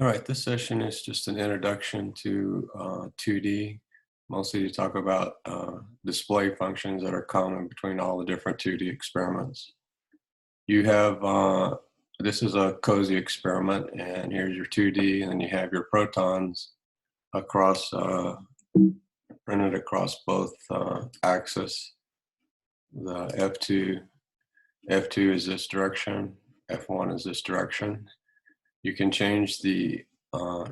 All right, this session is just an introduction to 2D, mostly to talk about display functions that are common between all the different 2D experiments. You have, this is a cozy experiment, and here's your 2D, and then you have your protons across, printed across both axes. The F2 is this direction, F1 is this direction. You can change the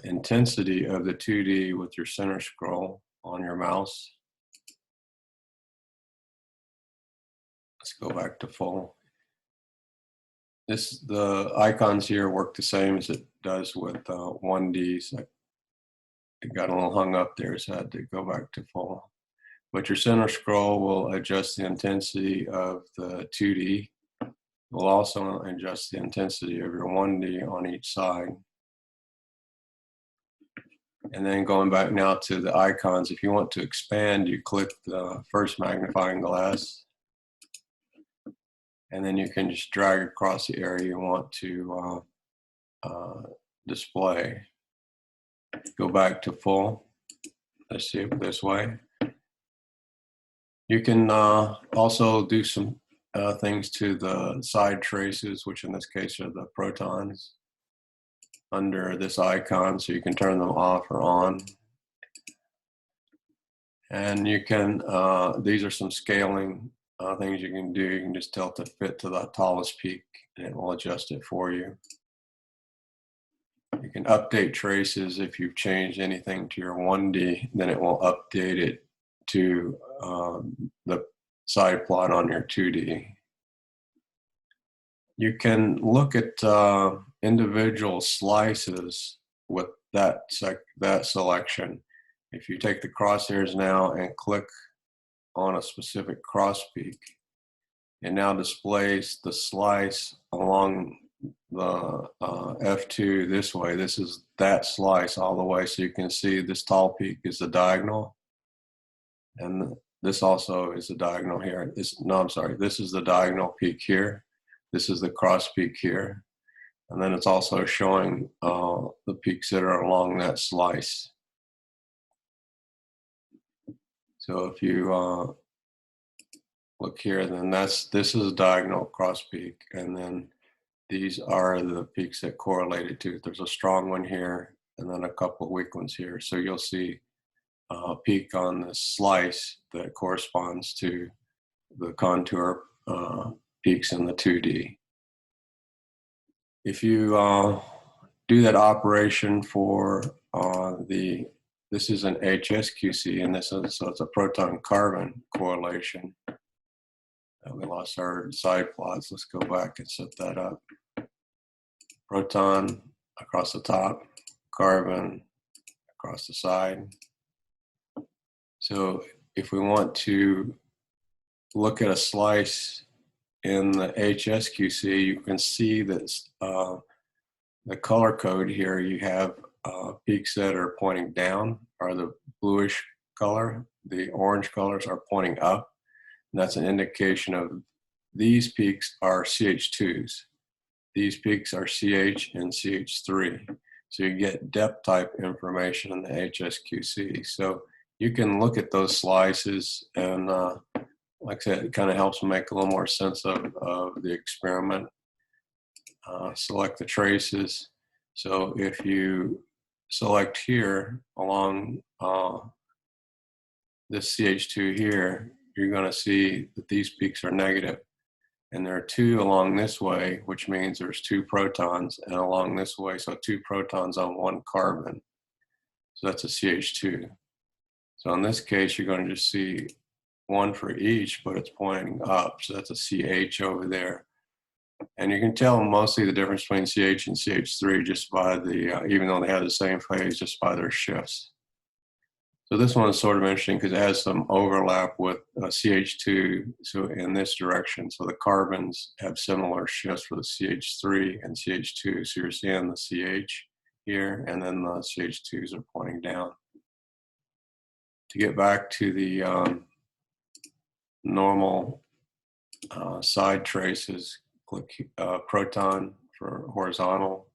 intensity of the 2D with your center scroll on your mouse. Let's go back to full. The icons here work the same as it does with 1Ds. It got a little hung up there, so I had to go back to full. But your center scroll will adjust the intensity of the 2D. It will also adjust the intensity of your 1D on each side. And then going back now to the icons, if you want to expand, you click the first magnifying glass, and then you can just drag across the area you want to display. Go back to full. Let's see it this way. You can also do some things to the side traces, which in this case are the protons, under this icon, so you can turn them off or on. And you can, these are some scaling things you can do. You can just tell it to fit to the tallest peak, and it will adjust it for you. You can update traces. If you've changed anything to your 1D, then it will update it to the side plot on your 2D. You can look at individual slices with that selection. If you take the crosshairs now and click on a specific cross peak, it now displays the slice along the F2 this way. This is that slice all the way, so you can see this tall peak is the diagonal, and this also is the diagonal here. This is the diagonal peak here. This is the cross peak here, and then it's also showing the peaks that are along that slice. So if you look here, then this is a diagonal cross peak, and then these are the peaks that correlated to. There's a strong one here, and then a couple of weak ones here. So you'll see a peak on this slice that corresponds to the contour peaks in the 2D. If you do that operation for this is an HSQC, and so it's a proton-carbon correlation. We lost our side plots. Let's go back and set that up. Proton across the top, carbon across the side. So if we want to look at a slice in the HSQC, you can see that the color code here, you have peaks that are pointing down are the bluish color. The orange colors are pointing up. And that's an indication of these peaks are CH2s. These peaks are CH and CH3. So you get depth type information in the HSQC. So you can look at those slices, and like I said, it kind of helps make a little more sense of the experiment. Select the traces. So if you select here along this CH2 here, you're going to see that these peaks are negative. And there are two along this way, which means there's two protons, and along this way, so two protons on one carbon. So that's a CH2. So in this case, you're going to just see one for each, but it's pointing up. So that's a CH over there. And you can tell mostly the difference between CH and CH3 just by the, even though they have the same phase, just by their shifts. So this one is sort of interesting because it has some overlap with CH2, so in this direction. So the carbons have similar shifts for the CH3 and CH2. So you're seeing the CH here, and then the CH2s are pointing down. To get back to the normal side traces, click proton for horizontal,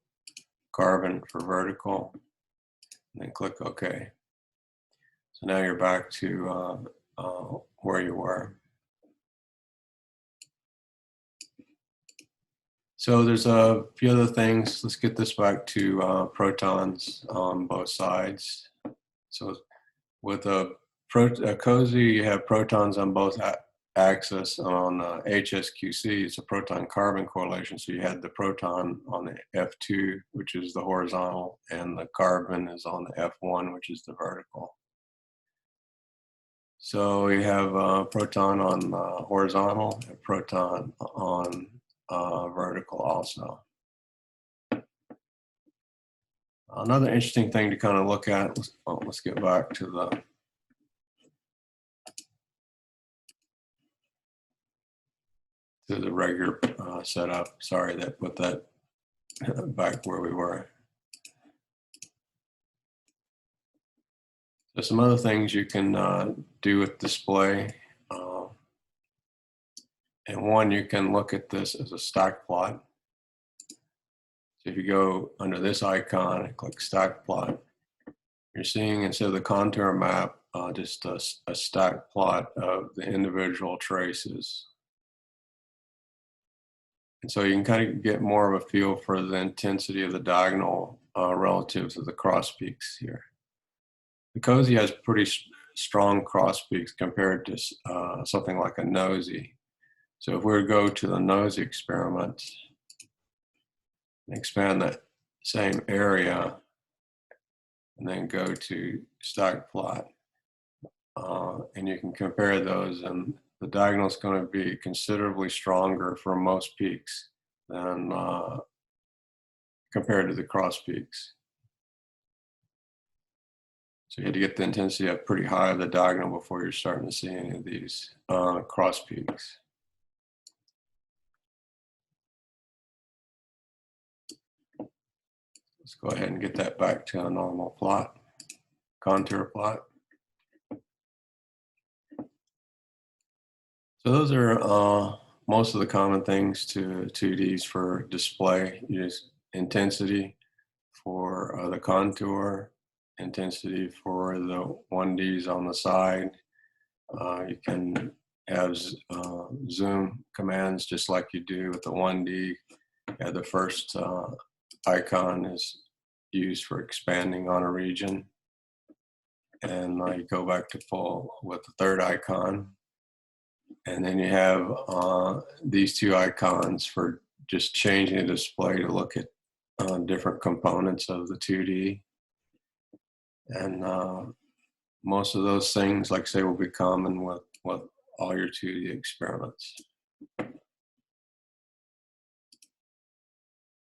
carbon for vertical, and then click OK. So now you're back to where you were. So there's a few other things. Let's get this back to protons on both sides. So with a COSY, you have protons on both axis. On HSQC, it's a proton-carbon correlation. So you had the proton on the F2, which is the horizontal, and the carbon is on the F1, which is the vertical. So we have a proton on horizontal, a proton on vertical also. Another interesting thing to kind of look at, let's get back to the regular setup. Sorry that put that back where we were. So some other things you can do with display. And one, you can look at this as a stack plot. So if you go under this icon and click stack plot, you're seeing, instead of the contour map, just a stack plot of the individual traces. And so you can kind of get more of a feel for the intensity of the diagonal relative to the cross peaks here. The COSY has pretty strong cross peaks compared to something like a NOSY. So if we were to go to the NOSY experiment and expand that same area and then go to stack plot, and you can compare those, and the diagonal is going to be considerably stronger for most peaks than compared to the cross peaks. So you had to get the intensity up pretty high of the diagonal before you're starting to see any of these cross peaks. Let's go ahead and get that back to a normal plot, contour plot. So those are most of the common things to 2Ds for display. You use intensity for the contour, intensity for the 1Ds on the side. You can have zoom commands just like you do with the 1D. Yeah, the first icon is used for expanding on a region. And you go back to full with the third icon. And then you have these two icons for just changing the display to look at different components of the 2D. And most of those things, like I say, will be common with all your 2D experiments.